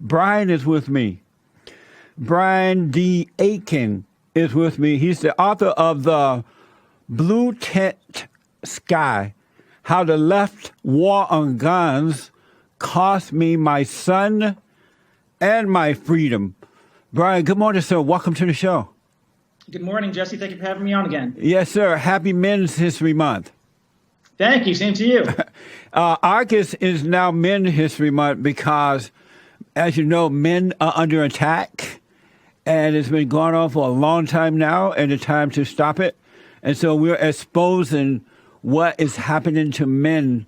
Brian is with me. Brian D. Aitken is with me. He's the author of the Blue Tent Sky, How the Left War on Guns Cost Me My Son and My Freedom. Brian, good morning, sir. Welcome to the show. Good morning, Jesse. Thank you for having me on again. Yes, sir. Happy Men's History Month. Thank you. Same to you. August is now Men's History Month because, as you know, men are under attack, and it's been going on for a long time now, and it's time to stop it. And so we're exposing what is happening to men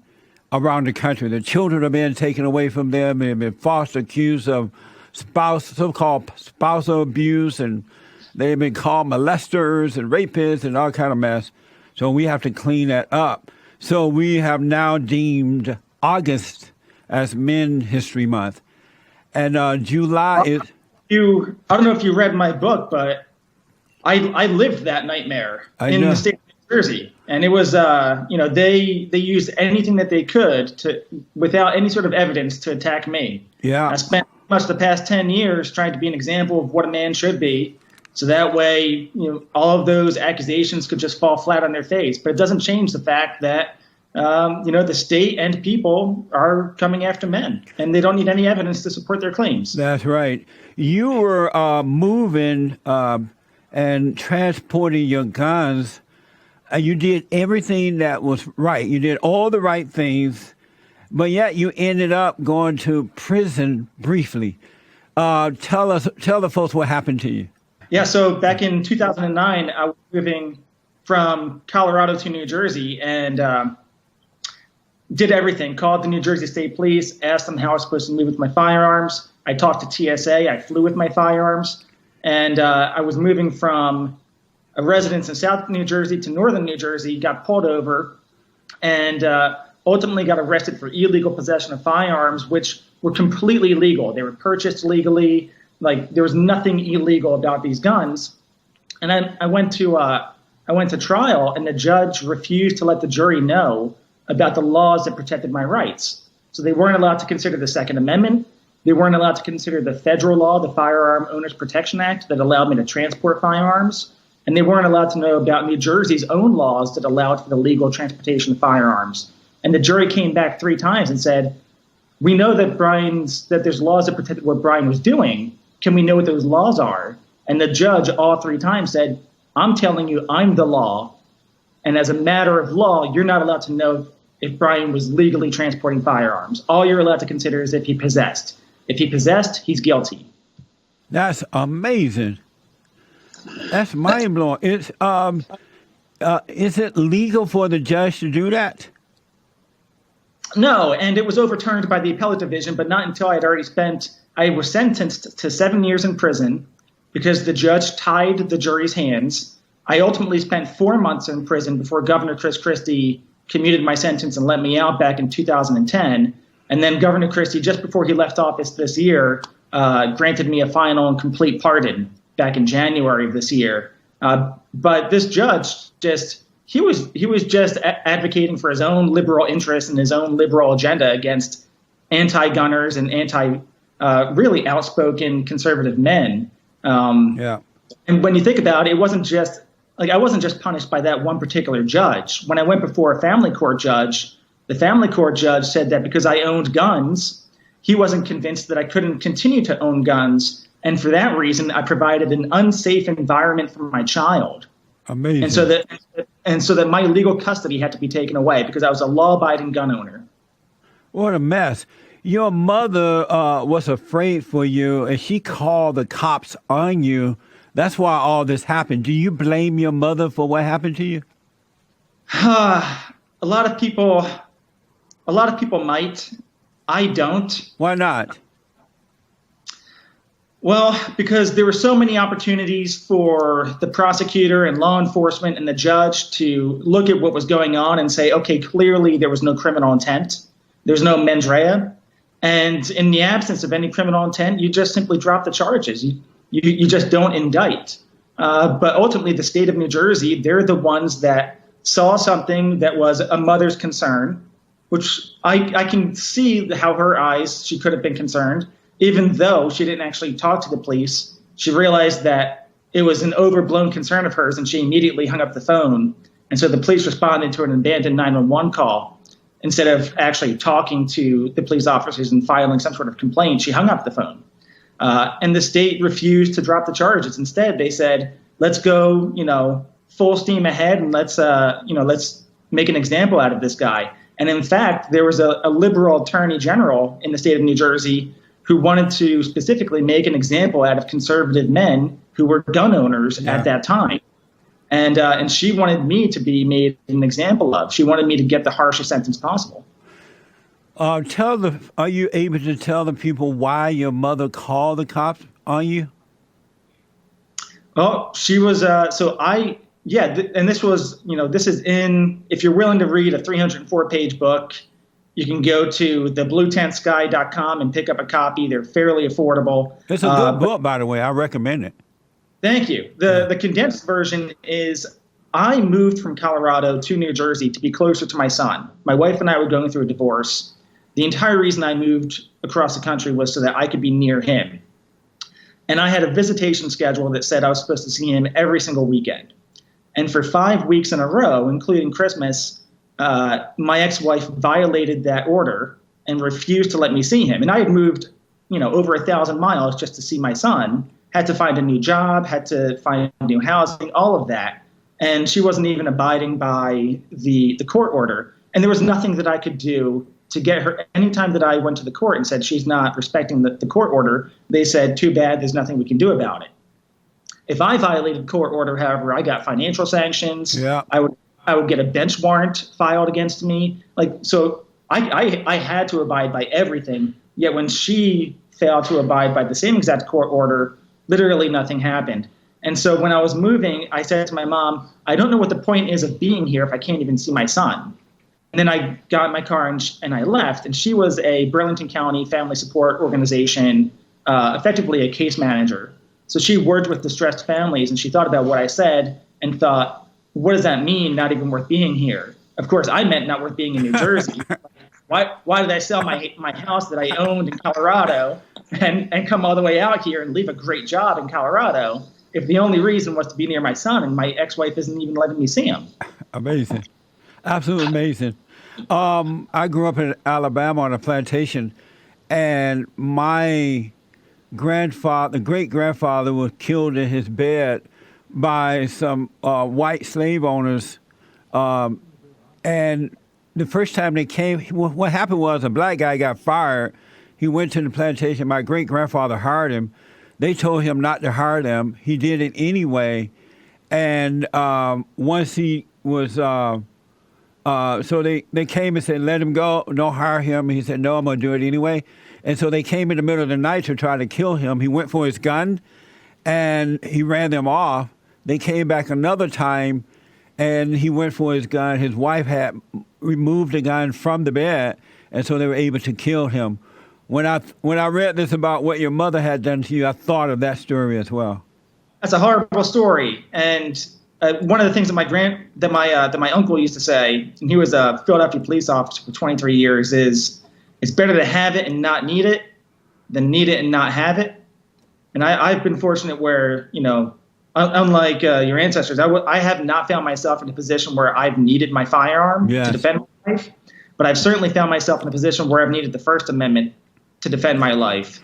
around the country. The children are being taken away from them, they've been falsely accused of so-called spousal abuse, and they've been called molesters and rapists and all kind of mess. So we have to clean that up. So we have now deemed August as Men's History Month. And July is... I don't know if you read my book, but I lived that nightmare in the state of New Jersey. And it was, they used anything that they could to, without any sort of evidence, to attack me. Yeah. I spent much the past 10 years trying to be an example of what a man should be. So that way, all of those accusations could just fall flat on their face. But it doesn't change the fact that, the state and people are coming after men, and they don't need any evidence to support their claims. That's right. You were moving and transporting your guns. You did everything that was right. You did all the right things, but yet you ended up going to prison briefly. Tell the folks what happened to you. Yeah, so back in 2009, I was moving from Colorado to New Jersey and did everything. Called the New Jersey State Police, asked them how I was supposed to move with my firearms. I talked to TSA. I flew with my firearms. And I was moving from a residence in South New Jersey to Northern New Jersey, got pulled over, and ultimately got arrested for illegal possession of firearms, which were completely legal. They were purchased legally. Like, there was nothing illegal about these guns. And I went to trial, and the judge refused to let the jury know about the laws that protected my rights. So they weren't allowed to consider the Second Amendment. They weren't allowed to consider the federal law, the Firearm Owners Protection Act, that allowed me to transport firearms. And they weren't allowed to know about New Jersey's own laws that allowed for the legal transportation of firearms. And the jury came back 3 times and said, we know that there's laws that protected what Brian was doing. Can we know what those laws are? And the judge all 3 times said, I'm telling you, I'm the law. And as a matter of law, you're not allowed to know if Brian was legally transporting firearms. All you're allowed to consider is if he possessed. If he possessed, he's guilty. That's amazing. That's mind-blowing. Is it legal for the judge to do that? No, and it was overturned by the appellate division, but not until I was sentenced to 7 years in prison because the judge tied the jury's hands. I ultimately spent 4 months in prison before Governor Chris Christie commuted my sentence and let me out back in 2010. And then Governor Christie, just before he left office this year, granted me a final and complete pardon back in January of this year. But this judge he was just advocating for his own liberal interests and his own liberal agenda against anti-gunners and really outspoken conservative men. And when you think about it, I wasn't just punished by that one particular judge. When I went before a family court judge, the family court judge said that because I owned guns, he wasn't convinced that I couldn't continue to own guns. And for that reason, I provided an unsafe environment for my child. Amazing. And so that my legal custody had to be taken away because I was a law-abiding gun owner. What a mess. Your mother was afraid for you, and she called the cops on you. That's why all this happened. Do you blame your mother for what happened to you? A lot of people might. I don't. Why not? Well, because there were so many opportunities for the prosecutor and law enforcement and the judge to look at what was going on and say, okay, clearly there was no criminal intent. There's no mens rea. And in the absence of any criminal intent, you just simply drop the charges. You just don't indict. But ultimately, the state of New Jersey, they're the ones that saw something that was a mother's concern, which I can see how her eyes, she could have been concerned. even though she didn't actually talk to the police, she realized that it was an overblown concern of hers, and she immediately hung up the phone. And so the police responded to an abandoned 911 call. Instead of actually talking to the police officers and filing some sort of complaint, she hung up the phone. And the state refused to drop the charges. Instead, they said, let's go, full steam ahead, and let's make an example out of this guy. And in fact, there was a liberal attorney general in the state of New Jersey who wanted to specifically make an example out of conservative men who were gun owners at that time. And she wanted me to be made an example of. She wanted me to get the harshest sentence possible. Are you able to tell the people why your mother called the cops on you? Oh, she was, and this was, this is if you're willing to read a 304-page book, you can go to thebluetentsky.com and pick up a copy. They're fairly affordable. It's a good book, by the way. I recommend it. Thank you. The condensed version is I moved from Colorado to New Jersey to be closer to my son. My wife and I were going through a divorce. The entire reason I moved across the country was so that I could be near him. And I had a visitation schedule that said I was supposed to see him every single weekend. And for 5 weeks in a row, including Christmas, my ex-wife violated that order and refused to let me see him. And I had moved, over 1,000 miles just to see my son. Had to find a new job, had to find new housing, all of that. And she wasn't even abiding by the court order. And there was nothing that I could do to get her. Anytime that I went to the court and said she's not respecting the court order, they said, too bad, there's nothing we can do about it. If I violated court order, however, I got financial sanctions. Yeah. I would get a bench warrant filed against me. So I had to abide by everything. Yet when she failed to abide by the same exact court order, literally nothing happened. And so when I was moving, I said to my mom, I don't know what the point is of being here if I can't even see my son. And then I got in my car and I left. And she was a Burlington County family support organization, effectively a case manager. So she worked with distressed families, and she thought about what I said and thought, what does that mean, not even worth being here? Of course, I meant not worth being in New Jersey. Why did I sell my house that I owned in Colorado and come all the way out here and leave a great job in Colorado if the only reason was to be near my son and my ex-wife isn't even letting me see him? Amazing. Absolutely amazing. I grew up in Alabama on a plantation, and my great-grandfather was killed in his bed by some white slave owners. And the first time they came, what happened was a black guy got fired. He went to the plantation. My great-grandfather hired him. They told him not to hire them. He did it anyway. And once he was, so they came and said, let him go, don't hire him. He said, no, I'm going to do it anyway. And so they came in the middle of the night to try to kill him. He went for his gun, and he ran them off. They came back another time, and he went for his gun. His wife had removed the gun from the bed, and so they were able to kill him. When I read this about what your mother had done to you, I thought of that story as well. That's a horrible story, and one of the things that my uncle used to say, and he was a Philadelphia police officer for 23 years, is it's better to have it and not need it than need it and not have it. And I've been fortunate where, unlike your ancestors, I have not found myself in a position where I've needed my firearm to defend my life, but I've certainly found myself in a position where I've needed the First Amendment to defend my life.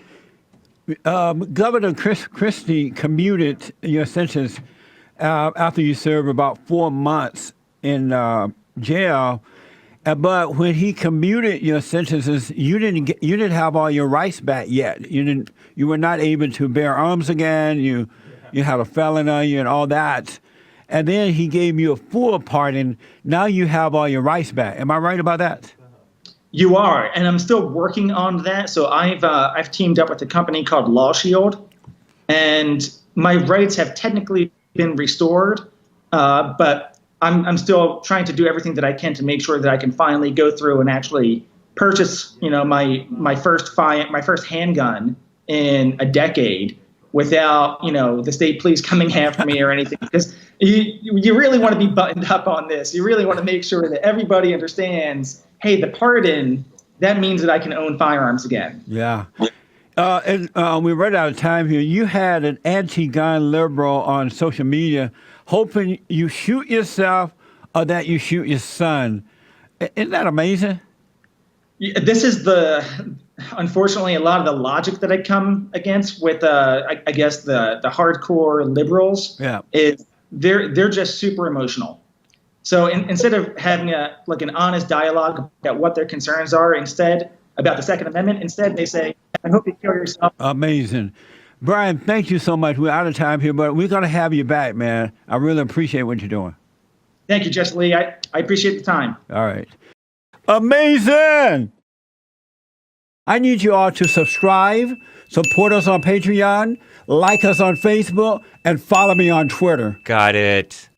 Governor Christie commuted your sentence after you served about 4 months in jail. But when he commuted your sentences, you didn't have all your rights back yet. You were not able to bear arms again. You had a felon on you and all that. And then he gave you a full pardon. Now you have all your rights back. Am I right about that? You are, and I'm still working on that. So I've teamed up with a company called Law Shield, and my rights have technically been restored, but I'm still trying to do everything that I can to make sure that I can finally go through and actually purchase, my first handgun in a decade without, the state police coming after me or anything. Because you really want to be buttoned up on this. You really want to make sure that everybody understands, hey, the pardon, that means that I can own firearms again. Yeah. We run out of time here. You had an anti-gun liberal on social media hoping you shoot yourself or that you shoot your son. Isn't that amazing? Yeah, this is unfortunately, a lot of the logic that I come against with, I guess, the hardcore liberals. Yeah. Is they're just super emotional. So instead of having an honest dialogue about what their concerns are, instead about the Second Amendment, instead they say, "I hope you kill yourself." Amazing. Brian, thank you so much. We're out of time here, but we're going to have you back, man. I really appreciate what you're doing. Thank you, Jesse Lee. I appreciate the time. All right. Amazing. I need you all to subscribe, support us on Patreon, like us on Facebook, and follow me on Twitter. Got it.